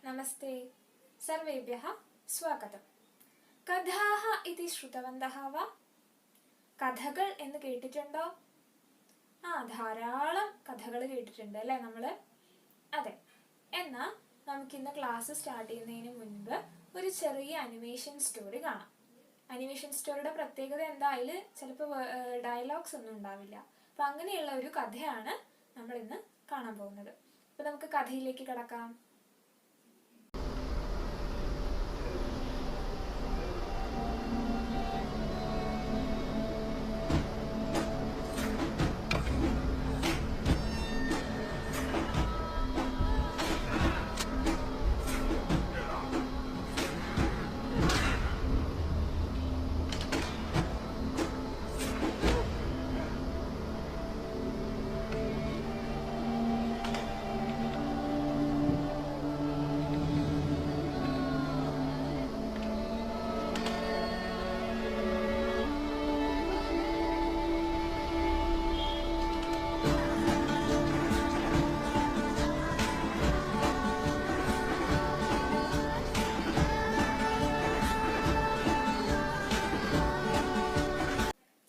नमस्ते सर्वेभ्यः स्वागतम्। കഥാഹ ഇതി ശ്രുതവന്തഃ വാ? കഥകൾ എന്ന് കേട്ടിട്ടുണ്ടോ? ധാരാളം കഥകൾ കേട്ടിട്ടുണ്ട് അല്ലേ നമ്മള്? അതെ. എന്നാ നമുക്കിന്ന് ക്ലാസ് സ്റ്റാർട്ട് ചെയ്യുന്നതിന് മുൻപ് ഒരു ചെറിയ അനിമേഷൻ സ്റ്റോറി കാണാം. അനിമേഷൻ സ്റ്റോറിയുടെ പ്രത്യേകത എന്തായാലും ചിലപ്പോൾ ഡയലോഗ്സ് ഒന്നും ഉണ്ടാവില്ല. അപ്പൊ അങ്ങനെയുള്ള ഒരു കഥയാണ് നമ്മൾ ഇന്ന് കാണാൻ പോകുന്നത്. അപ്പൊ നമുക്ക് കഥയിലേക്ക് കടക്കാം.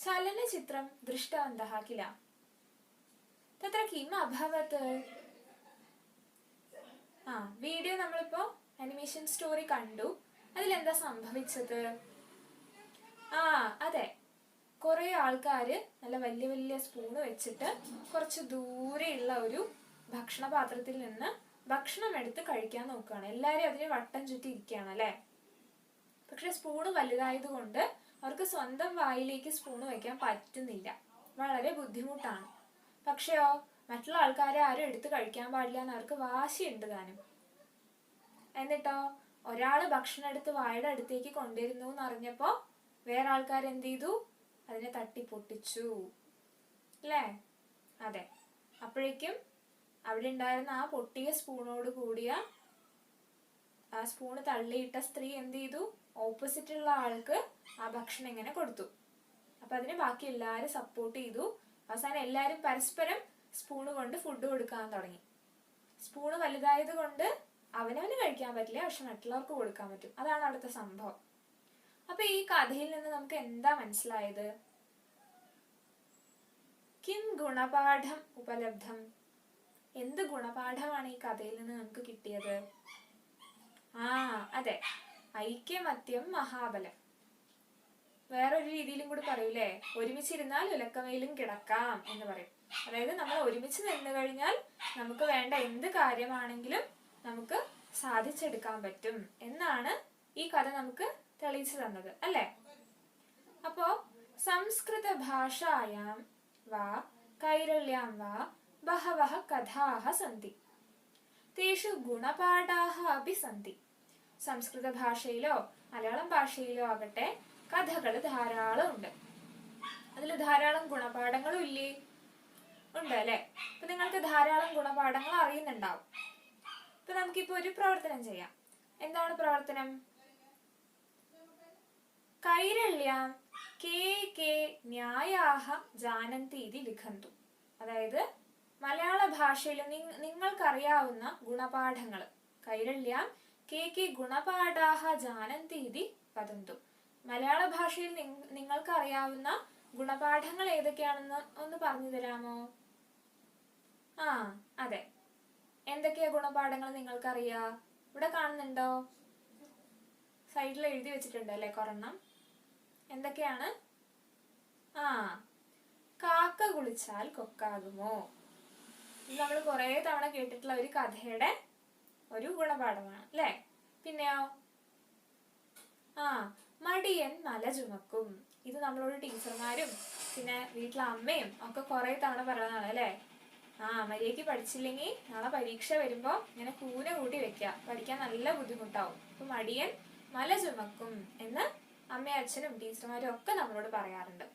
ചലനചിത്രം ദൃഷ്ടവന്തഃ കില തത്ര കിം അഭവത്? വീഡിയോ നമ്മളിപ്പോ അനിമേഷൻ സ്റ്റോറി കണ്ടു. അതിലെന്താ സംഭവിച്ചത്? അതെ, കുറെ ആൾക്കാര് നല്ല വലിയ വലിയ സ്പൂണ് വെച്ചിട്ട് കുറച്ച് ദൂരെയുള്ള ഒരു ഭക്ഷണ പാത്രത്തിൽ നിന്ന് ഭക്ഷണം എടുത്ത് കഴിക്കാൻ നോക്കുകയാണ്. എല്ലാരും അതിന് വട്ടം ചുറ്റി ഇരിക്കുകയാണ് അല്ലെ. പക്ഷെ സ്പൂണ് വലുതായത് കൊണ്ട് അവർക്ക് സ്വന്തം വായിലേക്ക് സ്പൂണ് വെക്കാൻ പറ്റുന്നില്ല. വളരെ ബുദ്ധിമുട്ടാണ്. പക്ഷെയോ മറ്റുള്ള ആൾക്കാരെ ആരും എടുത്ത് കഴിക്കാൻ പാടില്ല എന്ന് അവർക്ക് വാശിയുണ്ട് താനും. എന്നിട്ടോ ഒരാള് ഭക്ഷണം എടുത്ത് വായുടെ അടുത്തേക്ക് കൊണ്ടുവരുന്നു എന്ന് അറിഞ്ഞപ്പോ വേറെ ആൾക്കാർ എന്ത് ചെയ്തു? അതിനെ തട്ടി പൊട്ടിച്ചു അല്ലേ? അതെ. അപ്പോഴേക്കും അവിടെ ഉണ്ടായിരുന്ന ആ പൊട്ടിയ സ്പൂണോട് കൂടിയ ആ സ്പൂണ് തള്ളിയിട്ട സ്ത്രീ എന്ത് ചെയ്തു? ഓപ്പോസിറ്റുള്ള ആൾക്ക് ആ ഭക്ഷണം ഇങ്ങനെ കൊടുത്തു. അപ്പൊ അതിന് ബാക്കി എല്ലാരും സപ്പോർട്ട് ചെയ്തു. അവസാനം എല്ലാരും പരസ്പരം സ്പൂണ് കൊണ്ട് ഫുഡ് കൊടുക്കാൻ തുടങ്ങി. സ്പൂണ് വലുതായത് കൊണ്ട് അവനവന് കഴിക്കാൻ പറ്റില്ല, പക്ഷെ മറ്റുള്ളവർക്ക് കൊടുക്കാൻ പറ്റും. അതാണ് അവിടുത്തെ സംഭവം. അപ്പൊ ഈ കഥയിൽ നിന്ന് നമുക്ക് എന്താ മനസ്സിലായത്? കിം ഗുണപാഠം ഉപലബ്ധം? എന്ത് ഗുണപാഠമാണ് ഈ കഥയിൽ നിന്ന് നമുക്ക് കിട്ടിയത്? അതെ, ഐക്യമത്യം മഹാബലം. വേറൊരു രീതിയിലും കൂടി പറയൂലേ, ഒരുമിച്ചിരുന്നാൽ ഉലക്കമയിലും കിടക്കാം എന്ന് പറയും. അതായത് നമ്മൾ ഒരുമിച്ച് നിന്ന് കഴിഞ്ഞാൽ നമുക്ക് വേണ്ട എന്ത് കാര്യമാണെങ്കിലും നമുക്ക് സാധിച്ചെടുക്കാൻ പറ്റും എന്നാണ് ഈ കഥ നമുക്ക് തെളിയിച്ചു തന്നത് അല്ലേ? അപ്പോ സംസ്കൃത ഭാഷായാം വാ കൈരള്യാം വാ ബഹവഃ കഥാഃ സന്തി തേഷു ഗുണപാഠാഃ അപി സന്തി. സംസ്കൃത ഭാഷയിലോ മലയാളം ഭാഷയിലോ ആകട്ടെ കഥകൾ ധാരാളം ഉണ്ട്. അതിൽ ധാരാളം ഗുണപാഠങ്ങളും ഇല്ലേ? ഉണ്ട് അല്ലെ? അപ്പൊ നിങ്ങൾക്ക് ധാരാളം ഗുണപാഠങ്ങൾ അറിയുന്നുണ്ടാവും. അപ്പൊ നമുക്കിപ്പോ ഒരു പ്രവർത്തനം ചെയ്യാം. എന്താണ് പ്രവർത്തനം? കൈരള്യാം കേ കേ ന്യായാഃ ജാനന്തി ഇതി ലിഖന്തു. അതായത് മലയാള ഭാഷയിൽ നിങ്ങൾക്കറിയാവുന്ന ഗുണപാഠങ്ങൾ. കൈരള്യാം കേ കേ ഗുണപാഠാഃ ജാനന്തി ഇതി വദന്തു. മലയാള ഭാഷയിൽ നിങ്ങൾക്ക് അറിയാവുന്ന ഗുണപാഠങ്ങൾ ഏതൊക്കെയാണെന്ന് ഒന്ന് പറഞ്ഞു തരാമോ? അതെ, എന്തൊക്കെയാ ഗുണപാഠങ്ങൾ നിങ്ങൾക്കറിയാ? ഇവിടെ കാണുന്നുണ്ടോ? സൈഡിൽ എഴുതി വെച്ചിട്ടുണ്ട് അല്ലെ കൊറെണ്ണം. എന്തൊക്കെയാണ്? കാക്ക കുളിച്ചാൽ കൊക്കാകുമോ? ഇത് നമ്മൾ കുറെ തവണ കേട്ടിട്ടുള്ള ഒരു കഥയുടെ ഒരു ഗുണപാഠമാണ് അല്ലെ? പിന്നെയോ മടിയൻ മല ചുമക്കും. ഇത് നമ്മളോട് ടീച്ചർമാരും പിന്നെ വീട്ടിലെ അമ്മയും ഒക്കെ കുറെ തവണ പറയുന്നതാണ് അല്ലെ? മര്യാദയ്ക്ക് പഠിച്ചില്ലെങ്കിൽ നാളെ പരീക്ഷ വരുമ്പോ ഇങ്ങനെ കൂന കൂട്ടി വെക്കുക, പഠിക്കാൻ നല്ല ബുദ്ധിമുട്ടാവും. അപ്പൊ മടിയൻ മല ചുമക്കും എന്ന് അമ്മയും അച്ഛനും ടീച്ചർമാരും ഒക്കെ നമ്മളോട് പറയാറുണ്ട്.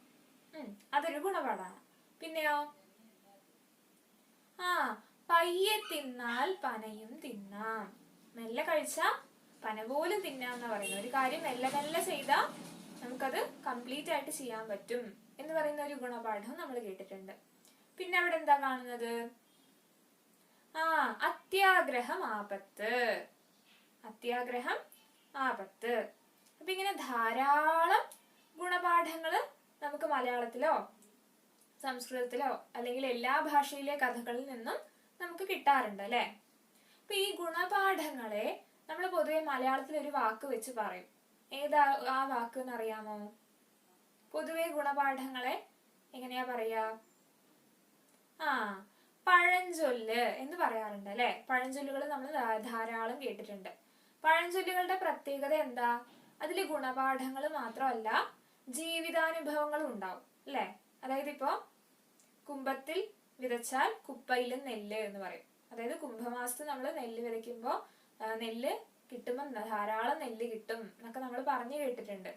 അതൊരു ഗുണപാഠമാണ്. പിന്നെയോ പയ്യെ തിന്നാൽ പനയും തിന്നാം. മെല്ലെ കഴിച്ചാ പന പോലും തിന്നാന്ന പറയുന്നത്. ഒരു കാര്യം മെല്ലെ മെല്ലെ ചെയ്താൽ നമുക്കത് കംപ്ലീറ്റ് ആയിട്ട് ചെയ്യാൻ പറ്റും എന്ന് പറയുന്ന ഒരു ഗുണപാഠം നമ്മൾ കേട്ടിട്ടുണ്ട്. പിന്നെ അവിടെ എന്താ കാണുന്നത്? അത്യാഗ്രഹം ആപത്ത്. അത്യാഗ്രഹം, ആപത്ത്. അപ്പൊ ഇങ്ങനെ ധാരാളം ഗുണപാഠങ്ങള് നമുക്ക് മലയാളത്തിലോ സംസ്കൃതത്തിലോ അല്ലെങ്കിൽ എല്ലാ ഭാഷയിലെ കഥകളിൽ നിന്നും നമുക്ക് കിട്ടാറുണ്ട് അല്ലെ. അപ്പൊ ഈ ഗുണപാഠങ്ങളെ നമ്മൾ പൊതുവെ മലയാളത്തിൽ ഒരു വാക്ക് വെച്ച് പറയും. ഏതാ ആ വാക്ക് എന്ന് അറിയാമോ? പൊതുവെ ഗുണപാഠങ്ങളെ എങ്ങനെയാ പറയാ? പഴഞ്ചൊല്ല് എന്ന് പറയാറുണ്ട് അല്ലെ. പഴഞ്ചൊല്ലുകൾ നമ്മൾ ധാരാളം കേട്ടിട്ടുണ്ട്. പഴഞ്ചൊല്ലുകളുടെ പ്രത്യേകത എന്താ? അതില് ഗുണപാഠങ്ങൾ മാത്രമല്ല, ജീവിതാനുഭവങ്ങളും ഉണ്ടാവും അല്ലെ. അതായത് ഇപ്പോ കുംഭത്തിൽ വിതച്ചാൽ കുപ്പയിലും നെല്ല് എന്ന് പറയും. അതായത് കുംഭമാസത്ത് നമ്മൾ നെല്ല് വിതയ്ക്കുമ്പോ നെല്ല് കിട്ടുമ്പോൾ ധാരാളം നെല്ല് കിട്ടും എന്നൊക്കെ നമ്മൾ പറഞ്ഞു കേട്ടിട്ടുണ്ട്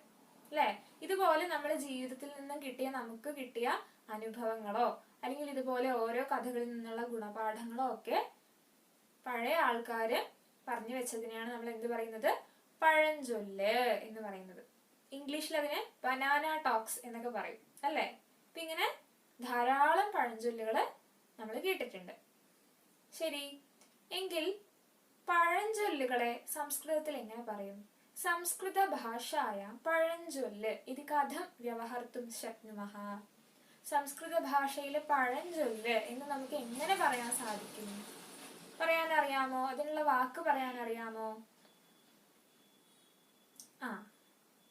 അല്ലെ. ഇതുപോലെ നമ്മുടെ ജീവിതത്തിൽ നിന്നും നമുക്ക് കിട്ടിയ അനുഭവങ്ങളോ അല്ലെങ്കിൽ ഇതുപോലെ ഓരോ കഥകളിൽ നിന്നുള്ള ഗുണപാഠങ്ങളോ ഒക്കെ പഴയ ആൾക്കാര് പറഞ്ഞു വെച്ചതിനെയാണ് നമ്മൾ എന്ത് പറയുന്നത്? പഴഞ്ചൊല്ല് എന്ന് പറയുന്നത്. ഇംഗ്ലീഷിൽ അതിനെ ബനാന ടോക്സ് എന്നൊക്കെ പറയും അല്ലെ. അപ്പൊ ഇങ്ങനെ ധാരാളം പഴഞ്ചൊല്ലുകള് നമ്മൾ കേട്ടിട്ടുണ്ട്. ശരി, എങ്കിൽ പഴഞ്ചൊല്ലുകളെ സംസ്കൃതത്തിൽ എങ്ങനെ പറയും? സംസ്കൃത ഭാഷായ പഴഞ്ചൊല്ല് ഇത് കഥം വ്യവഹർത്തും ശക്നുമഃ. സംസ്കൃത ഭാഷയിലെ പഴഞ്ചൊല്ല് എന്ന് നമുക്ക് എങ്ങനെ പറയാൻ സാധിക്കും? പറയാൻ അറിയാമോ? അതിനുള്ള വാക്ക് പറയാൻ അറിയാമോ?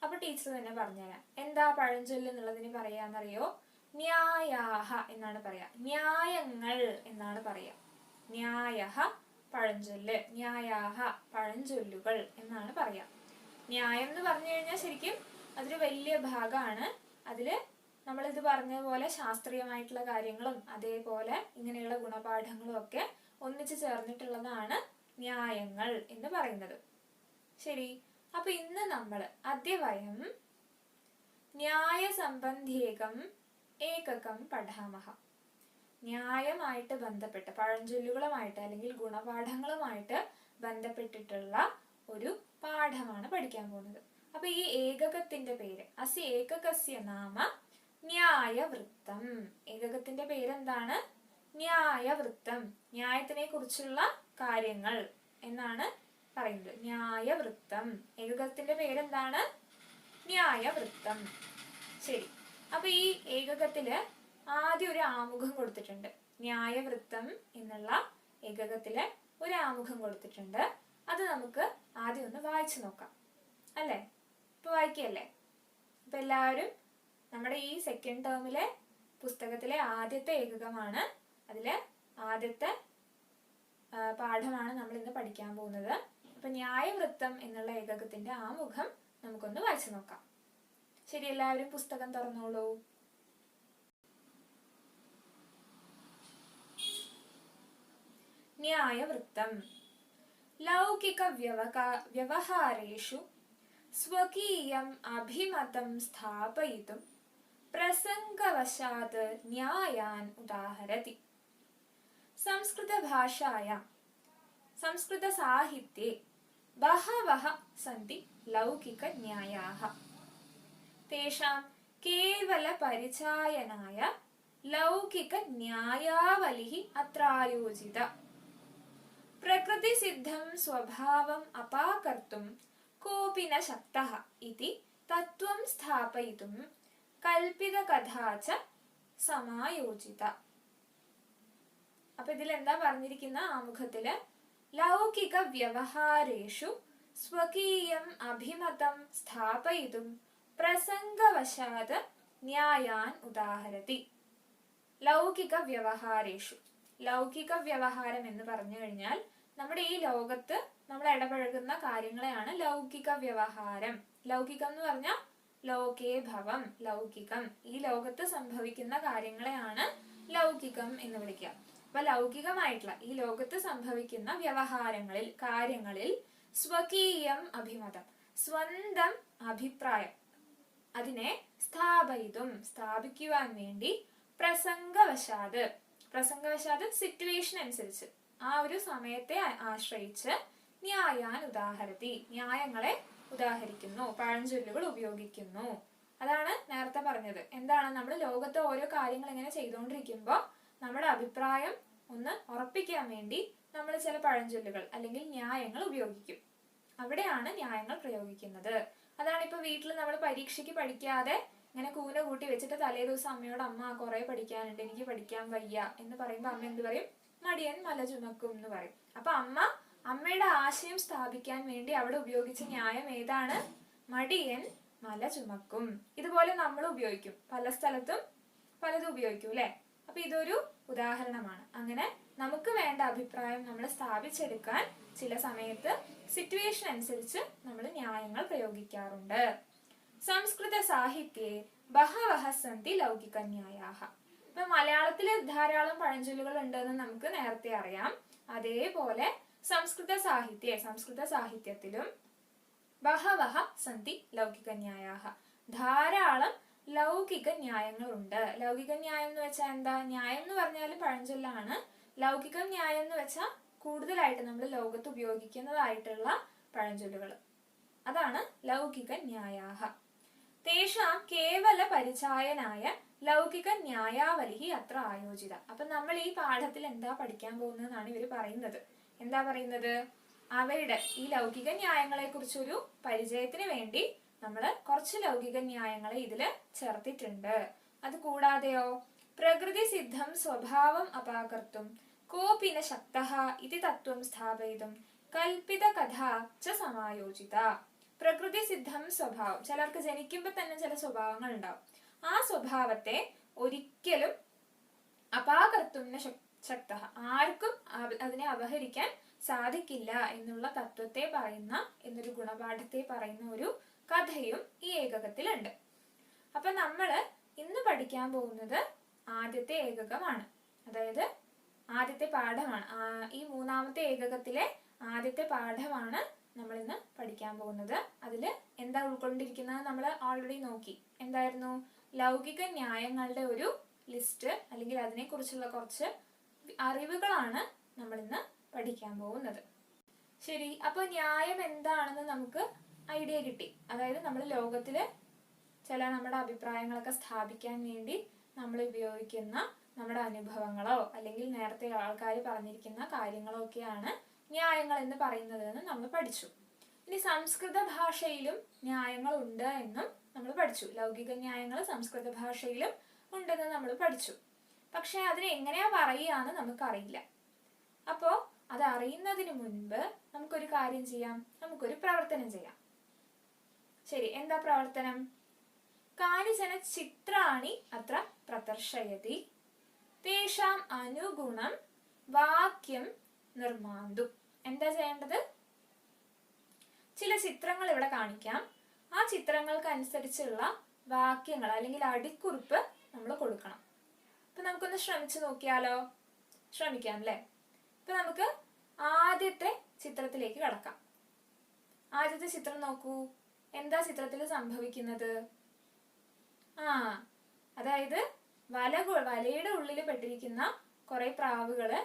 അപ്പൊ ടീച്ചർ തന്നെ പറഞ്ഞുതരാം. എന്താ പഴഞ്ചൊല്ല് എന്നുള്ളതിന് പറയാന്നറിയോ? ന്യായാഹ എന്നാണ് പറയാ. ന്യായങ്ങൾ എന്നാണ് പറയാ. ന്യായഹ പഴഞ്ചൊല്ല്, ന്യായാഹ പഴഞ്ചൊല്ലുകൾ എന്നാണ് പറയാ. ന്യായം എന്ന് പറഞ്ഞു കഴിഞ്ഞാൽ ശരിക്കും അതൊരു വലിയ ഭാഗമാണ്. അതില് നമ്മളിത് പറഞ്ഞ പോലെ ശാസ്ത്രീയമായിട്ടുള്ള കാര്യങ്ങളും അതേപോലെ ഇങ്ങനെയുള്ള ഗുണപാഠങ്ങളും ഒക്കെ ഒന്നിച്ചു ചേർന്നിട്ടുള്ളതാണ് ന്യായങ്ങൾ എന്ന് പറയുന്നത്. ശരി, അപ്പൊ ഇന്ന് നമ്മൾ അദ്യവയം ന്യായ സംബന്ധേകം ഏകകം പഠാമഹ. ന്യായമായിട്ട് ബന്ധപ്പെട്ട പഴഞ്ചൊല്ലുകളുമായിട്ട് അല്ലെങ്കിൽ ഗുണപാഠങ്ങളുമായിട്ട് ബന്ധപ്പെട്ടിട്ടുള്ള ഒരു പാഠമാണ് പഠിക്കാൻ പോകുന്നത്. അപ്പൊ ഈ ഏകകത്തിന്റെ പേര് അസി ഏകകസ്യ നാമ ന്യായവൃത്തം. ഏകകത്തിന്റെ പേരെന്താണ്? ന്യായവൃത്തം. ന്യായത്തിനെ കുറിച്ചുള്ള കാര്യങ്ങൾ എന്നാണ് പറയുന്നത്. ന്യായവൃത്തം. ഏകകത്തിന്റെ പേരെന്താണ്? ന്യായവൃത്തം. ശരി, അപ്പൊ ഈ ഏകകത്തില് ആദ്യം ഒരു ആമുഖം കൊടുത്തിട്ടുണ്ട്. ന്യായവൃത്തം എന്നുള്ള ഏകകത്തില് ഒരു ആമുഖം കൊടുത്തിട്ടുണ്ട്. അത് നമുക്ക് ആദ്യം ഒന്ന് വായിച്ചു നോക്കാം അല്ലെ. ഇപ്പൊ വായിക്കല്ലേ? അപ്പൊ എല്ലാവരും നമ്മുടെ ഈ സെക്കൻഡ് ടേമിലെ പുസ്തകത്തിലെ ആദ്യത്തെ ഏകകമാണ്. അതിലെ ആദ്യത്തെ പാഠമാണ് നമ്മൾ ഇന്ന് പഠിക്കാൻ പോകുന്നത്. അപ്പൊ ന്യായവൃത്തം എന്നുള്ള ഏകകത്തിന്റെ ആമുഖം നമുക്കൊന്ന് വായിച്ചു നോക്കാം. ശരി, എല്ലാവരും പുസ്തകം തുറന്നോളൂ. ന്യായവൃത്തം. ലൗകിക വ്യവഹാരേഷു സ്വകീയം അഭിമതം സ്ഥാപയിതും പ്രസംഗവശാത് ന്യായാൻ ഉദാഹരതി. സംസ്കൃത സാഹിത്ये ബഹവഃ സന്തി ലൗകിക ന്യായാഃ. തേഷാം കേവല പരിചായനായ ലൗകിക ന്യായാവലിഃ അത്രായോജിത. പ്രകൃതിസിദ്ധം സ്വഭാവം അപാകർത്തും കോപി ന ശക്തഃ ഇതി തത്വം സ്ഥാപയിതും കൽപിത കഥാ ച സമായോജിത. അപ്പൊ ഇതിൽ എന്താ പറഞ്ഞിരിക്കുന്ന? ആമുഖത്തില് ലൗകിക വ്യവഹാരേഷു സ്വകീയം അഭിമതം സ്ഥാപയിതും പ്രസംഗവശാത് ന്യായാൻ ഉദാഹരതി. ലൗകിക വ്യവഹാരേഷു. ലൗകിക വ്യവഹാരം എന്ന് പറഞ്ഞു കഴിഞ്ഞാൽ നമ്മുടെ ഈ ലോകത്ത് നമ്മൾ ഇടപഴകുന്ന കാര്യങ്ങളെയാണ് ലൗകിക വ്യവഹാരം. ലൗകികം എന്ന് പറഞ്ഞാൽ ലോകേ ഭവം, ലൗകികം. ഈ ലോകത്ത് സംഭവിക്കുന്ന കാര്യങ്ങളെയാണ് ലൗകികം എന്ന് വിളിക്കുക. അപ്പൊ ലൗകികമായിട്ടുള്ള ഈ ലോകത്ത് സംഭവിക്കുന്ന വ്യവഹാരങ്ങളിൽ, കാര്യങ്ങളിൽ സ്വകീയം അഭിമതം, സ്വന്തം അഭിപ്രായം, അതിനെ സ്ഥാപിക്കുവാൻ വേണ്ടി പ്രസംഗവശാത്, സിറ്റുവേഷൻ അനുസരിച്ച്, ആ ഒരു സമയത്തെ ആശ്രയിച്ച് ന്യായാൻ ഉദാഹരതി, ന്യായങ്ങളെ ഉദാഹരിക്കുന്നു, പഴഞ്ചൊല്ലുകൾ ഉപയോഗിക്കുന്നു. അതാണ് നേരത്തെ പറഞ്ഞത്. എന്താണ്? നമ്മൾ ലോകത്തെ ഓരോ കാര്യങ്ങൾ ഇങ്ങനെ ചെയ്തുകൊണ്ടിരിക്കുമ്പോൾ നമ്മുടെ അഭിപ്രായം ഒന്ന് ഉറപ്പിക്കാൻ വേണ്ടി നമ്മൾ ചില പഴഞ്ചൊല്ലുകൾ അല്ലെങ്കിൽ ന്യായങ്ങൾ ഉപയോഗിക്കും അവിടെയാണ് ന്യായങ്ങൾ പ്രയോഗിക്കുന്നത്. അതാണ് ഇപ്പൊ വീട്ടിൽ നമ്മൾ പരീക്ഷയ്ക്ക് പഠിക്കാതെ ഇങ്ങനെ കൂന കൂട്ടി വെച്ചിട്ട് തലേ ദിവസം അമ്മയോട് അമ്മ കുറെ പഠിക്കാനുണ്ട്, എനിക്ക് പഠിക്കാൻ വയ്യ എന്ന് പറയുമ്പോൾ അമ്മ എന്ത് പറയും? മടിയൻ മല ചുമക്കും എന്ന് പറയും. അപ്പൊ അമ്മയുടെ ആശയം സ്ഥാപിക്കാൻ വേണ്ടി അവിടെ ഉപയോഗിച്ച ന്യായം ഏതാണ്? മടിയൻ മല ചുമക്കും. ഇതുപോലെ നമ്മൾ ഉപയോഗിക്കും, പല സ്ഥലത്തും പലതും ഉപയോഗിക്കും അല്ലെ. അപ്പൊ ഇതൊരു ഉദാഹരണമാണ്. അങ്ങനെ നമുക്ക് വേണ്ട അഭിപ്രായം നമ്മൾ സ്ഥാപിച്ചെടുക്കാൻ ചില സമയത്ത് സിറ്റുവേഷൻ അനുസരിച്ച് നമ്മൾ ന്യായങ്ങൾ പ്രയോഗിക്കാറുണ്ട്. സംസ്കൃത സാഹിത്യേ ബഹവഃ സന്തി ലൗകിക ന്യായാഃ. ഇപ്പൊ മലയാളത്തില് ധാരാളം പഴഞ്ചൊല്ലുകൾ ഉണ്ടെന്ന് നമുക്ക് നേരത്തെ അറിയാം. അതേപോലെ സംസ്കൃത സാഹിത്യത്തിലും ബഹവഃ സന്തി ലൗകിക ന്യായാഃ, ധാരാളം ലൗകിക ന്യായങ്ങളുണ്ട്. ലൗകിക ന്യായം എന്ന് വെച്ചാൽ എന്താ? ന്യായം എന്ന് പറഞ്ഞാൽ പഴഞ്ചൊല്ലാണ്. ലൗകിക ന്യായം എന്ന് വെച്ചാൽ കൂടുതലായിട്ട് നമ്മൾ ലോകത്ത് ഉപയോഗിക്കുന്നതായിട്ടുള്ള പഴഞ്ചൊല്ലുകൾ, അതാണ് ലൗകിക ന്യായാഃ. തേഷാം കേവല പരിചായനായ ലൗകിക ന്യായാവലി അത്ര ആയോജിത. അപ്പൊ നമ്മൾ ഈ പാഠത്തിൽ എന്താ പഠിക്കാൻ പോകുന്നതെന്നാണ് ഇവർ പറയുന്നത്. എന്താ പറയുന്നത്? അവരുടെ ഈ ലൗകിക ന്യായങ്ങളെ കുറിച്ചൊരു പരിചയത്തിന് വേണ്ടി നമ്മൾ കുറച്ച് ലൗകിക ന്യായങ്ങളെ ഇതില് ചേർത്തിട്ടുണ്ട്. അത് കൂടാതെയോ പ്രകൃതി സിദ്ധം സ്വഭാവം അപാകർത്തും കോപിന ശക്തഃ ഇതി തത്വം സ്ഥാപയിതും കൽപ്പിത കഥ ച സമായോജിത. പ്രകൃതി സിദ്ധം സ്വഭാവം, ചിലർക്ക് ജനിക്കുമ്പോൾ തന്നെ ചില സ്വഭാവങ്ങൾ ഉണ്ടാവും. ആ സ്വഭാവത്തെ ഒരിക്കലും അപാകർത്തുന്ന ശക്ത, ആർക്കും അതിനെ അപഹരിക്കാൻ സാധിക്കില്ല എന്നുള്ള തത്വത്തെ പറയുന്ന, എന്നൊരു ഗുണപാഠത്തെ പറയുന്ന ഒരു കഥയും ഈ ഏകകത്തിലുണ്ട്. അപ്പൊ നമ്മള് ഇന്ന് പഠിക്കാൻ പോകുന്നത് ആദ്യത്തെ ഏകകമാണ്, അതായത് ആദ്യത്തെ പാഠമാണ്. ഈ മൂന്നാമത്തെ ഏകകത്തിലെ ആദ്യത്തെ പാഠമാണ് നമ്മൾ ഇന്ന് പഠിക്കാൻ പോകുന്നത്. അതില് എന്താ ഉൾക്കൊണ്ടിരിക്കുന്നത് നമ്മൾ ഓൾറെഡി നോക്കി. എന്തായിരുന്നു? ലൗകിക ന്യായങ്ങളുടെ ഒരു ലിസ്റ്റ്, അല്ലെങ്കിൽ അതിനെ കുറിച്ചുള്ള കുറച്ച് അറിവുകളാണ് നമ്മൾ ഇന്ന് പഠിക്കാൻ പോകുന്നത്. ശരി, അപ്പൊ ന്യായം എന്താണെന്ന് നമുക്ക് ഐഡിയ കിട്ടി. അതായത് നമ്മൾ ലോകത്തില് ചില നമ്മുടെ അഭിപ്രായങ്ങളൊക്കെ സ്ഥാപിക്കാൻ വേണ്ടി നമ്മൾ ഉപയോഗിക്കുന്ന നമ്മുടെ അനുഭവങ്ങളോ അല്ലെങ്കിൽ നേരത്തെ ആൾക്കാർ പറഞ്ഞിരിക്കുന്ന കാര്യങ്ങളോ ഒക്കെയാണ് ന്യായങ്ങൾ എന്ന് പറയുന്നത് എന്ന് നമ്മൾ പഠിച്ചു. ഇനി സംസ്കൃത ഭാഷയിലും ന്യായങ്ങൾ ഉണ്ട് എന്നും നമ്മൾ പഠിച്ചു. ലൗകിക ന്യായങ്ങൾ സംസ്കൃത ഭാഷയിലും ഉണ്ടെന്ന് നമ്മൾ പഠിച്ചു. പക്ഷെ അതിനെ എങ്ങനെയാ പറയുകയെന്ന് നമുക്കറിയില്ല. അപ്പോ അത് അറിയുന്നതിന് മുൻപ് നമുക്കൊരു കാര്യം ചെയ്യാം, നമുക്കൊരു പ്രവർത്തനം ചെയ്യാം. ശരി, എന്താ പ്രവർത്തനം? കാനിചന ചിത്രാണി അത്ര പ്രദർശയതി തേഷാം അനുഗുണം വാക്യം നിർമാന്തു. എന്താ ചെയ്യേണ്ടത്? ചില ചിത്രങ്ങൾ ഇവിടെ കാണിക്കാം. ആ ചിത്രങ്ങൾക്ക് അനുസരിച്ചുള്ള വാക്യങ്ങൾ അല്ലെങ്കിൽ അടിക്കുറിപ്പ് നമ്മൾ കൊടുക്കണം. അപ്പൊ നമുക്കൊന്ന് ശ്രമിച്ചു നോക്കിയാലോ? ശ്രമിക്കാം അല്ലെ? ഇപ്പൊ നമുക്ക് ആദ്യത്തെ ചിത്രത്തിലേക്ക് കടക്കാം. ആദ്യത്തെ ചിത്രം നോക്കൂ. എന്താ ചിത്രത്തിൽ സംഭവിക്കുന്നത്? അതായത് വലയുടെ ഉള്ളിൽ പെട്ടിരിക്കുന്ന കുറെ പ്രാവുകള്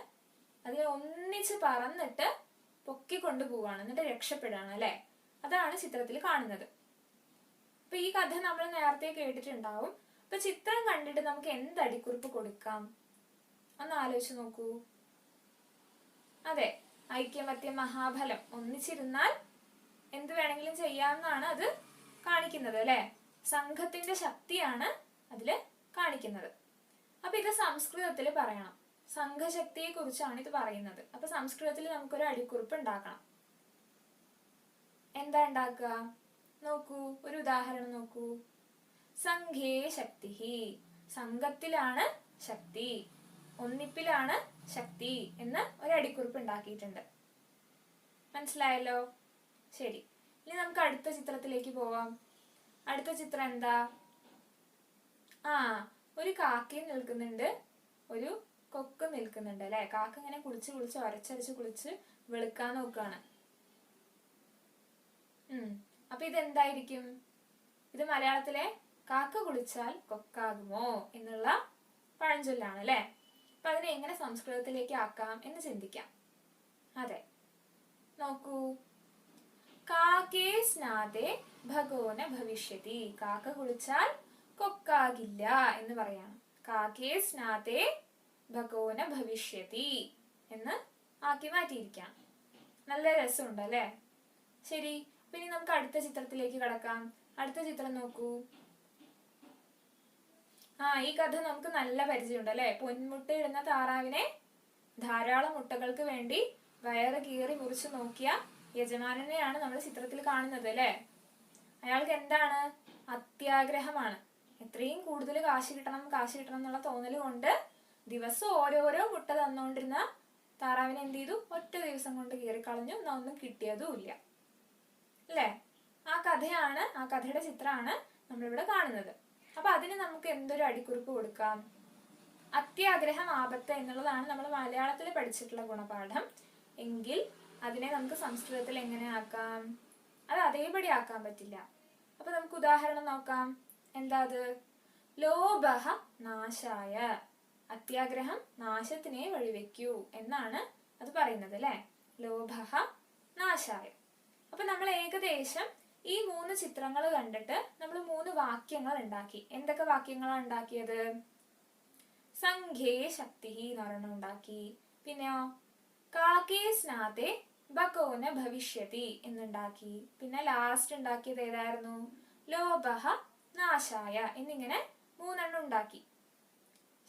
അതിനെ ഒന്നിച്ച് പറന്നിട്ട് പൊക്കിക്കൊണ്ടു പോവാണ്, എന്നിട്ട് രക്ഷപ്പെടുകയാണ് അല്ലെ? അതാണ് ചിത്രത്തിൽ കാണുന്നത്. അപ്പൊ ഈ കഥ നമ്മൾ നേരത്തെ കേട്ടിട്ടുണ്ടാവും. അപ്പൊ ചിത്രം കണ്ടിട്ട് നമുക്ക് എന്ത് അടിക്കുറിപ്പ് കൊടുക്കാം ഒന്ന് ആലോചിച്ച് നോക്കൂ. അതെ, ഐക്യമത്യം മഹാഫലം, ഒന്നിച്ചിരുന്നാൽ എന്ത് വേണമെങ്കിലും ചെയ്യാമെന്നാണ് അത് കാണിക്കുന്നത് അല്ലെ? സംഘത്തിന്റെ ശക്തിയാണ് അതില് കാണിക്കുന്നത്. അപ്പൊ ഇത് സംസ്കൃതത്തിൽ പറയണം. സംഘശക്തിയെ കുറിച്ചാണ് ഇത് പറയുന്നത്. അപ്പൊ സംസ്കൃതത്തിൽ നമുക്കൊരു അടിക്കുറിപ്പ് ഉണ്ടാക്കണം. എന്താ ഉണ്ടാക്കുക? നോക്കൂ, ഒരു ഉദാഹരണം നോക്കൂ. സംഘേ ശക്തി, സംഘത്തിലാണ് ശക്തി, ഒന്നിപ്പിലാണ് ശക്തി എന്ന് ഒരു അടിക്കുറിപ്പ് ഉണ്ടാക്കിയിട്ടുണ്ട്. മനസ്സിലായല്ലോ? ശരി, ഇനി നമുക്ക് അടുത്ത ചിത്രത്തിലേക്ക് പോവാം. അടുത്ത ചിത്രം എന്താ? ഒരു കാക്കയും നിൽക്കുന്നുണ്ട്, ഒരു കൊക്ക് നിൽക്കുന്നുണ്ട് അല്ലെ? കാക്ക ഇങ്ങനെ കുളിച്ച് ഒരച്ചരച്ച് കുളിച്ച് വെളുക്കാൻ നോക്കുകയാണ്. അപ്പൊ ഇതെന്തായിരിക്കും? ഇത് മലയാളത്തിലെ കാക്ക കുളിച്ചാൽ കൊക്കാകുമോ എന്നുള്ള പഴഞ്ചൊല്ലാണ് അല്ലെ? അപ്പൊ അതിനെ എങ്ങനെ സംസ്കൃതത്തിലേക്ക് ആക്കാം എന്ന് ചിന്തിക്കാം. അതെ, നോക്കൂ. കാക്കേ സ്നാതേ ഭഗോന ഭവിഷ്യതി. കാക്ക കുളിച്ചാൽ കൊക്കാകില്ല എന്ന് പറയാണ്. കാക്കേ സ്നാതേ ഭഗോന ഭവിഷ്യതി എന്ന് ആക്കി മാറ്റിയിരിക്കാം. നല്ല രസമുണ്ട് അല്ലെ? ശരി, പിന്നെ നമുക്ക് അടുത്ത ചിത്രത്തിലേക്ക് കടക്കാം. അടുത്ത ചിത്രം നോക്കൂ. ഈ കഥ നമുക്ക് നല്ല പരിചയമുണ്ട് അല്ലെ. പൊന്മുട്ടയിടുന്ന താറാവിനെ ധാരാളം മുട്ടകൾക്ക് വേണ്ടി വയറ് കീറി മുറിച്ച് നോക്കിയ യജമാനനെയാണ് നമ്മൾ ചിത്രത്തിൽ കാണുന്നത് അല്ലെ. അയാൾക്ക് എന്താണ്? അത്യാഗ്രഹമാണ്. എത്രയും കൂടുതൽ കാശ് കിട്ടണം എന്നുള്ള തോന്നൽ കൊണ്ട് ദിവസം ഓരോരോ മുട്ട തന്നുകൊണ്ടിരുന്ന താറാവിനെ എന്ത് ചെയ്തു? ഒറ്റ ദിവസം കൊണ്ട് കീറിക്കളഞ്ഞു. ഒന്നും കിട്ടിയതുമില്ല അല്ലേ. ആ കഥയുടെ ചിത്രമാണ് നമ്മളിവിടെ കാണുന്നത്. അപ്പൊ അതിന് നമുക്ക് എന്തൊരു അടിക്കുറിപ്പ് കൊടുക്കാം? അത്യാഗ്രഹം ആപത്ത് എന്നുള്ളതാണ് നമ്മൾ മലയാളത്തിൽ പഠിച്ചിട്ടുള്ള ഗുണപാഠം. എങ്കിൽ അതിനെ നമുക്ക് സംസ്കൃതത്തിൽ എങ്ങനെ ആക്കാം? അത് അതേപടി ആക്കാൻ പറ്റില്ല. അപ്പൊ നമുക്ക് ഉദാഹരണം നോക്കാം. എന്താ അത്? ലോഭഃ നാശായ. അത്യാഗ്രഹം നാശത്തിനെ വഴിവെക്കൂ എന്നാണ് അത് പറയുന്നത് അല്ലെ. ലോഭഃ നാശായ. അപ്പൊ നമ്മൾ ഏകദേശം ഈ 3 ചിത്രങ്ങൾ കണ്ടിട്ട് നമ്മൾ 3 വാക്യങ്ങൾ ഉണ്ടാക്കി. എന്തൊക്കെ വാക്യങ്ങളാണ് ഉണ്ടാക്കിയത്? സംഘേ ശക്തി എന്ന് പറഞ്ഞ ഉണ്ടാക്കി. പിന്നെയോ കാക്കേ സ്നാതേ ബകോന ഭവിഷ്യതി എന്നുണ്ടാക്കി. പിന്നെ ലാസ്റ്റ് ഉണ്ടാക്കിയത് ഏതായിരുന്നു? ലോഭഃ നാശായ എന്നിങ്ങനെ 3 ഉണ്ടാക്കി.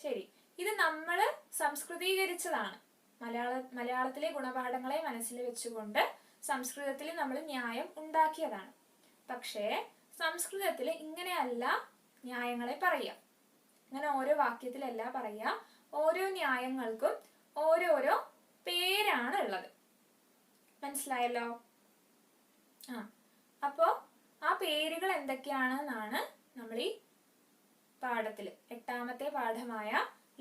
ശരി, ഇത് നമ്മൾ സംസ്കൃതീകരിച്ചതാണ്. മലയാളത്തിലെ ഗുണപാഠങ്ങളെ മനസ്സിൽ വെച്ചുകൊണ്ട് സംസ്കൃതത്തിൽ നമ്മൾ ന്യായം ഉണ്ടാക്കിയതാണ്. പക്ഷേ സംസ്കൃതത്തിൽ ഇങ്ങനെയല്ല ന്യായങ്ങളെ പറയുക. അങ്ങനെ ഓരോ വാക്യത്തിലല്ല പറയുക. ഓരോ ന്യായങ്ങൾക്കും ഓരോരോ പേരാണ് ഉള്ളത്. മനസ്സിലായല്ലോ? അപ്പോ ആ പേരുകൾ എന്തൊക്കെയാണെന്നാണ് നമ്മൾ ഈ പാഠത്തില് 8ാമത്തെ പാഠമായ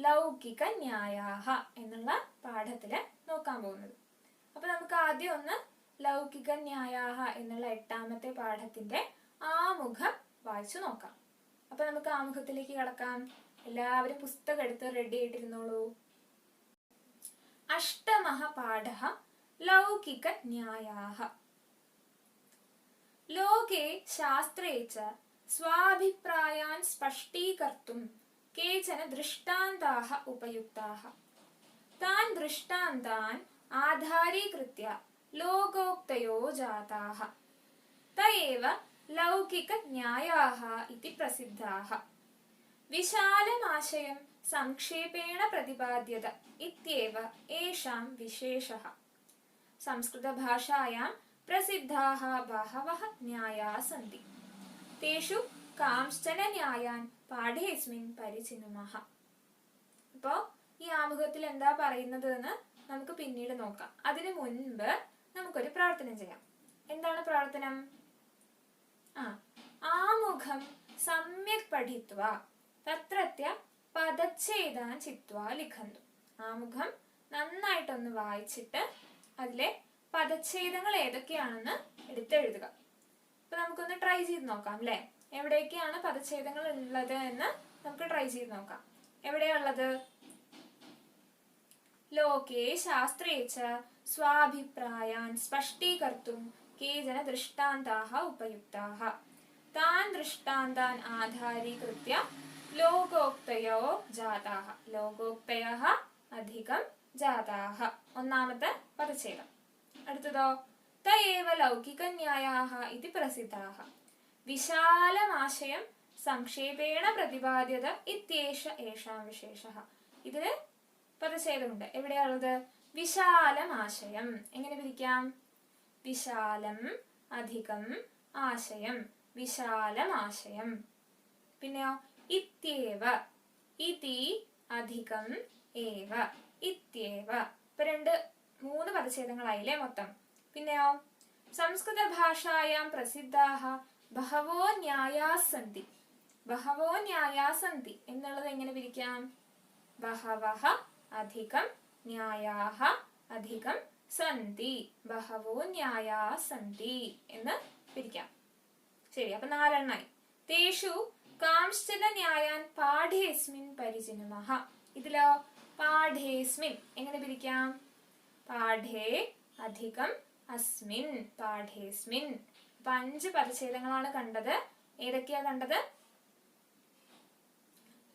ലൗകിക ന്യായാഹ എന്നുള്ള പാഠത്തില് നോക്കാൻ പോകുന്നത്. അപ്പൊ നമുക്ക് ആദ്യം ഒന്ന് ലൗകിക ന്യായാഹ എന്നുള്ള 8ാമത്തെ പാഠത്തിന്റെ ആമുഖം വായിച്ചു നോക്കാം. അപ്പൊ നമുക്ക് ആമുഖത്തിലേക്ക് കടക്കാം. എല്ലാവരും പുസ്തകം എടുത്ത് റെഡി ആയിട്ടിരുന്നോളൂ. അഷ്ടമഃ പാഠഃ ലൗകിക ന്യായാഹ. ലോകേ ശാസ്ത്രേ ച സ്വാഭിപ്രായാൻ സ്പഷ്ടീകർത്തും കേചന ദൃഷ്ടാന്താഃ ഉപയുക്താഃ. താൻ ദൃഷ്ടാന്താൻ ആധാരീകൃത്യ ലോകോക്തയോ ജാതാഃ. തയേവ ലൗകിക ന്യായാഃ ഇതി പ്രസിദ്ധാഃ. വിശാലമാശയം സംക്ഷേപേണ പ്രതിപാദ്യത ഇത്യേവ ഏഷാം വിശേഷഃ. സംസ്കൃതഭാഷായാം പ്രസിദ്ധാഃ ബഹവഃ ന്യായാഃ സന്തി. തേഷു കാംശ്ചന ന്യായാൻ പാഠേസ്മിൻ പരിചിനുമഃ. അപ്പോ ഈ ആമുഖത്തിൽ എന്താ പറയുന്നത് എന്ന് നമുക്ക് പിന്നീട് നോക്കാം. അതിനു മുൻപ് നമുക്കൊരു പ്രാർത്ഥന ചെയ്യാം. എന്താണ് പ്രാർത്ഥനം? ആമുഖം സമ്യക് പഠിത്വാ തത്രത്യ പദച്ഛേദാൻ ചിത്വാ ലിഖന്തു. ആമുഖം നന്നായിട്ടൊന്ന് വായിച്ചിട്ട് അതിലെ പദച്ഛേദങ്ങൾ ഏതൊക്കെയാണെന്ന് എടുത്തെഴുതുക. അപ്പൊ നമുക്കൊന്ന് ട്രൈ ചെയ്ത് നോക്കാം അല്ലെ. എവിടെയൊക്കെയാണ് പദച്ഛേദങ്ങൾ ഉള്ളത് എന്ന് നമുക്ക് ട്രൈ ചെയ്ത് നോക്കാം. എവിടെയുള്ളത്? ലോകേ ശാസ്ത്രേ ച സ്വാഭിപ്രായാൻ സ്പഷ്ടീകർത്തും കേചന ദൃഷ്ടാന്താഃ ഉപയുക്താഃ. താൻ ദൃഷ്ടാന്താൻ ആധാരീകൃത്യ ലോകോക്തയോ ജാതാഃ. ലോകോക്തയഃ അധികം ജാതാഃ. ഒന്നാമത്തെ പദച്ഛേദം. അടുത്തതോ തയേവ ലൗകിക ന്യായാഃ ഇതി പ്രസിദ്ധാഃ. വിശാലമാശയം സംക്ഷേപേണ പ്രതിപാദ്യത ഇത്യേഷ ഏഷാം വിശേഷഃ. ഇതില് പദച്ഛേദമുണ്ട്. എവിടെയുള്ളത്? വിശാലമാശയം. എങ്ങനെ പിരിക്കാം? വിശാലം അധികം ആശയം. വിശാലമാശയം. പിന്നെയോ ഇത്യേവ. ഇതി അധികം ഏവ. ഇത്യേവ. ഇപ്പൊ 3 പദച്ഛേദങ്ങളായില്ലേ മൊത്തം. പിന്നെയോ സംസ്കൃത ഭാഷായാം പ്രസിദ്ധാഃ ബഹവോ ന്യായാഃ സന്തി. ബഹവോ ന്യായാഃ സന്തി എന്നുള്ളത് എങ്ങനെ പിരിക്കാം? ബഹവഃ അധികം ന്യായാഃ അധികം സന്തി. ബഹവോ ന്യായാഃ സന്തി എന്ന് പിരിക്കാം. ശരി, അപ്പൊ 4 എണ്ണമായി. തേഷു കാംശ്ചന ന്യായാൻ പാഠേസ്മിൻ പരിചിനുമഃ. ഇതിലോ പാഠേസ്മിൻ എങ്ങനെ പിരിക്കാം? പാഠേ അധികം അസ്മിൻ. പാഠേസ്മിൻ. അപ്പൊ 5 പദച്ഛേദങ്ങളാണ് കണ്ടത്. ഏതൊക്കെയാ കണ്ടത്?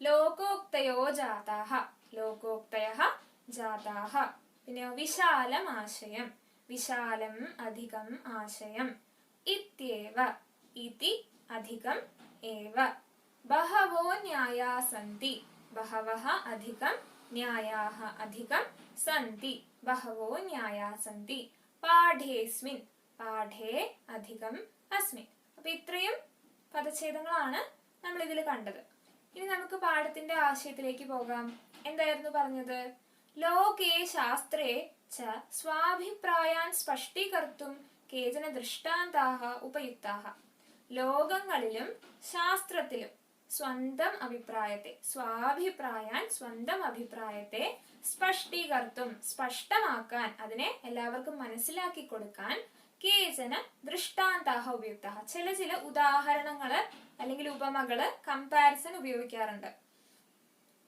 ലോകോക്തയോ ജാതാഃ. ലോകോക്തയഃ ജാതാഃ. പിന്നെ വിശാലമാശയം. വിശാലം അധികം ആശയം. ഇത്യേവ ഇതി അധികം ഏവ. ബഹവോ ന്യായാ സന്തി. ബഹവഃ അധികം ന്യായാഃ അധികം സന്തി. ബഹവോ ന്യായാ സന്തി. പാഠേസ്മിൻ. പാഠേ അധികം അസ്മിൻ. അപ്പൊ ഇത്രയും പദച്ഛേദങ്ങളാണ് നമ്മൾ ഇതിൽ കണ്ടത്. ഇനി നമുക്ക് പാഠത്തിന്റെ ആശയത്തിലേക്ക് പോകാം. എന്തായിരുന്നു പറഞ്ഞത്? ലോകേ ശാസ്ത്രേ ച സ്വാഭിപ്രായാൻ സ്പഷ്ടീകർത്തും കേചന ദൃഷ്ടാന്താഃ ഉപയുക്താഃ. ലോകങ്ങളിലും ശാസ്ത്രത്തിലും സ്വന്തം അഭിപ്രായത്തെ, സ്വാഭിപ്രായാൻ സ്വന്തം അഭിപ്രായത്തെ സ്പഷ്ടീകർത്തും സ്പഷ്ടമാക്കാൻ, അതിനെ എല്ലാവർക്കും മനസ്സിലാക്കി കൊടുക്കാൻ കേചന ദൃഷ്ടാന്താഃ ഉപയുക്താഃ, ചില ഉദാഹരണങ്ങള് അല്ലെങ്കിൽ ഉപമകള്, കമ്പാരിസൺ ഉപയോഗിക്കാറുണ്ട്.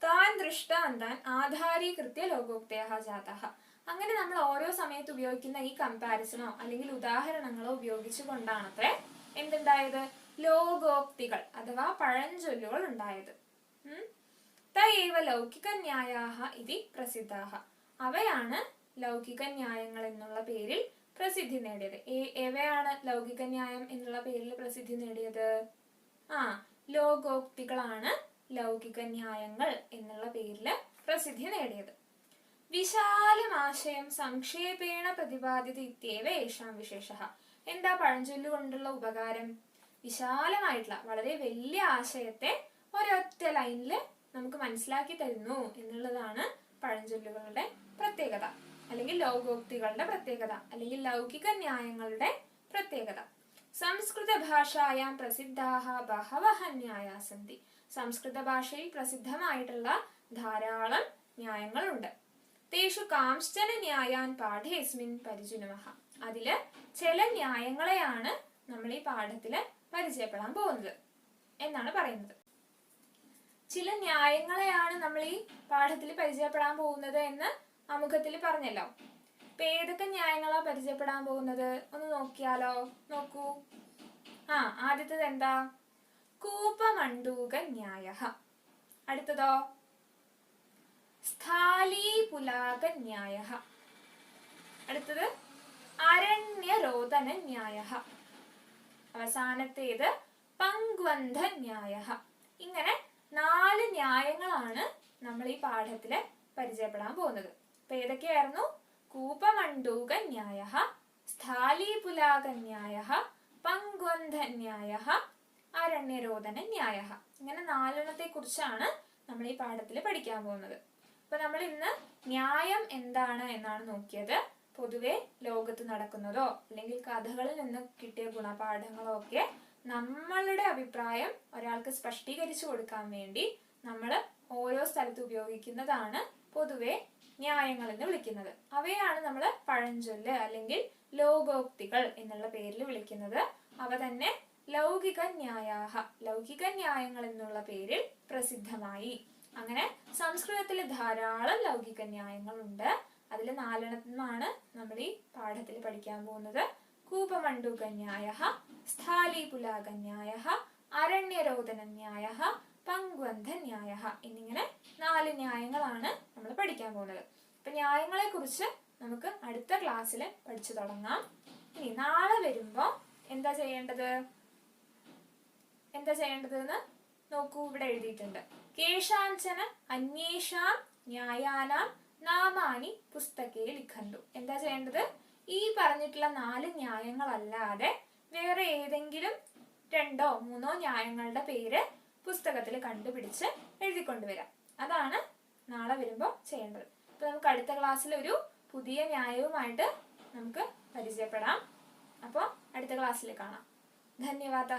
താൻ ദൃഷ്ടാന്താൻ ആധാരീകൃത്യ ലോകോക്തയഃ ജാതഃ. അങ്ങനെ നമ്മൾ ഓരോ സമയത്ത് ഉപയോഗിക്കുന്ന ഈ കമ്പാരിസണോ അല്ലെങ്കിൽ ഉദാഹരണങ്ങളോ ഉപയോഗിച്ചു കൊണ്ടാണത്രേ എന്തുണ്ടായത്? ലോകോക്തികൾ അഥവാ പഴഞ്ചൊല്ലുകൾ ഉണ്ടായത്. തയേവ ലൗകിക ന്യായാഃ ഇതി പ്രസിദ്ധാഃ. അവയാണ് ലൗകിക ന്യായങ്ങൾ എന്നുള്ള പേരിൽ പ്രസിദ്ധി നേടിയത്. എവയാണ് ലൗകിക ന്യായം എന്നുള്ള പേരിൽ പ്രസിദ്ധി നേടിയത്? ലോകോക്തികളാണ് ലൗകിക ന്യായങ്ങൾ എന്നുള്ള പേരില് പ്രസിദ്ധി നേടിയത്. വിശാലമാശയം സംക്ഷേപേണ പ്രതിപാദിത ഇത്യേവ യേഷാം വിശേഷഃ. എന്താ പഴഞ്ചൊല്ലു കൊണ്ടുള്ള ഉപകാരം? വിശാലമായിട്ടുള്ള വളരെ വലിയ ആശയത്തെ ഒരൊറ്റ ലൈനില് നമുക്ക് മനസ്സിലാക്കി തരുന്നു എന്നുള്ളതാണ് പഴഞ്ചൊല്ലുകളുടെ പ്രത്യേകത, അല്ലെങ്കിൽ ലോകോക്തികളുടെ പ്രത്യേകത, അല്ലെങ്കിൽ ലൗകിക ന്യായങ്ങളുടെ പ്രത്യേകത. സംസ്കൃത ഭാഷായാം പ്രസിദ്ധാഃ ബഹവഃ ന്യായാഃ സന്തി. സംസ്കൃത ഭാഷയിൽ പ്രസിദ്ധമായിട്ടുള്ള ധാരാളം ന്യായങ്ങളുണ്ട്. തേഷു കാംശ്ചന ന്യായാൻ പാഠേസ്മിൻ പരിചിനുമഃ. അതില് ചില ന്യായങ്ങളെയാണ് നമ്മൾ ഈ പാഠത്തില് പരിചയപ്പെടാൻ പോകുന്നത് എന്നാണ് പറയുന്നത്. ചില ന്യായങ്ങളെയാണ് നമ്മൾ ഈ പാഠത്തിൽ പരിചയപ്പെടാൻ പോകുന്നത് എന്ന് ആമുഖത്തിൽ പറഞ്ഞല്ലോ. ഇപ്പൊ ഏതൊക്കെ ന്യായങ്ങളാ പരിചയപ്പെടാൻ പോകുന്നത് ഒന്ന് നോക്കിയാലോ? നോക്കൂ. ആദ്യത്തത് എന്താ? കൂപമണ്ഡൂക ന്യായഃ. അടുത്തതോ? സ്ഥലീപുലാക ന്യായഃ. അടുത്തത് അരണ്യരോധന ന്യായഃ. അവസാനത്തേത് പങ്ക്വന്ധ ന്യായഃ. ഇങ്ങനെ 4 ന്യായങ്ങളാണ് നമ്മൾ ഈ പാഠത്തില് പരിചയപ്പെടാൻ പോകുന്നത്. അപ്പൊ ഏതൊക്കെയായിരുന്നു? കൂപമണ്ഡൂക ന്യായഃ, സ്ഥലീപുലാക ന്യായഃ, പങ്ക്വന്ധ ന്യായഃ, അരണ്യരോധന ന്യായഃ. ഇങ്ങനെ 4 കുറിച്ചാണ് നമ്മൾ ഈ പാഠത്തിൽ പഠിക്കാൻ പോകുന്നത്. അപ്പൊ നമ്മൾ ഇന്ന് ന്യായം എന്താണ് എന്നാണ് നോക്കിയത്. പൊതുവെ ലോകത്ത് നടക്കുന്നതോ അല്ലെങ്കിൽ കഥകളിൽ നിന്ന് കിട്ടിയ ഗുണപാഠങ്ങളോ ഒക്കെ നമ്മളുടെ അഭിപ്രായം ഒരാൾക്ക് സ്പഷ്ടീകരിച്ചു കൊടുക്കാൻ വേണ്ടി നമ്മൾ ഓരോ സ്ഥലത്ത് ഉപയോഗിക്കുന്നതാണ് പൊതുവെ ന്യായങ്ങൾ എന്ന് വിളിക്കുന്നത്. അവയാണ് നമ്മൾ പഴഞ്ചൊല്ല് അല്ലെങ്കിൽ ലോകോക്തികൾ എന്നുള്ള പേരിൽ വിളിക്കുന്നത്. അവ തന്നെ ലൗകിക ന്യായാഹ, ലൗകിക ന്യായങ്ങൾ എന്നുള്ള പേരിൽ പ്രസിദ്ധമായി. അങ്ങനെ സംസ്കൃതത്തിൽ ധാരാളം ലൗകിക ന്യായങ്ങളുണ്ട്. അതിൽ 4 നമ്മൾ ഈ പാഠത്തിൽ പഠിക്കാൻ പോകുന്നത്. കൂപമണ്ഡൂക ന്യായഃ, സ്ഥലീപുലാക ന്യായഃ, അരണ്യരോധന ന്യായഃ, പങ്ക്വന്ധ ന്യായഃ എന്നിങ്ങനെ 4 ന്യായങ്ങളാണ് നമ്മൾ പഠിക്കാൻ പോകുന്നത്. അപ്പൊ ന്യായങ്ങളെ കുറിച്ച് നമുക്ക് അടുത്ത ക്ലാസ്സിൽ പഠിച്ചു തുടങ്ങാം. ഇനി നാളെ വരുമ്പോ എന്താ ചെയ്യേണ്ടതെന്ന് നോക്കൂ. ഇവിടെ എഴുതിയിട്ടുണ്ട്. കേഷാഞ്ചന അന്യേഷാം ന്യായാനാം നാമാനി പുസ്തകേ ലിഖന്തു. എന്താ ചെയ്യേണ്ടത്? ഈ പറഞ്ഞിട്ടുള്ള 4 ന്യായങ്ങളല്ലാതെ വേറെ ഏതെങ്കിലും 2 or 3 ന്യായങ്ങളുടെ പേര് പുസ്തകത്തിൽ കണ്ടുപിടിച്ച് എഴുതിക്കൊണ്ടുവരാം. അതാണ് നാളെ വരുമ്പോ ചെയ്യേണ്ടത്. അപ്പൊ നമുക്ക് അടുത്ത ക്ലാസ്സിൽ ഒരു പുതിയ ന്യായവുമായിട്ട് നമുക്ക് പരിചയപ്പെടാം. അപ്പോൾ അടുത്ത ക്ലാസ്സിൽ കാണാം. ധന്യവാദ.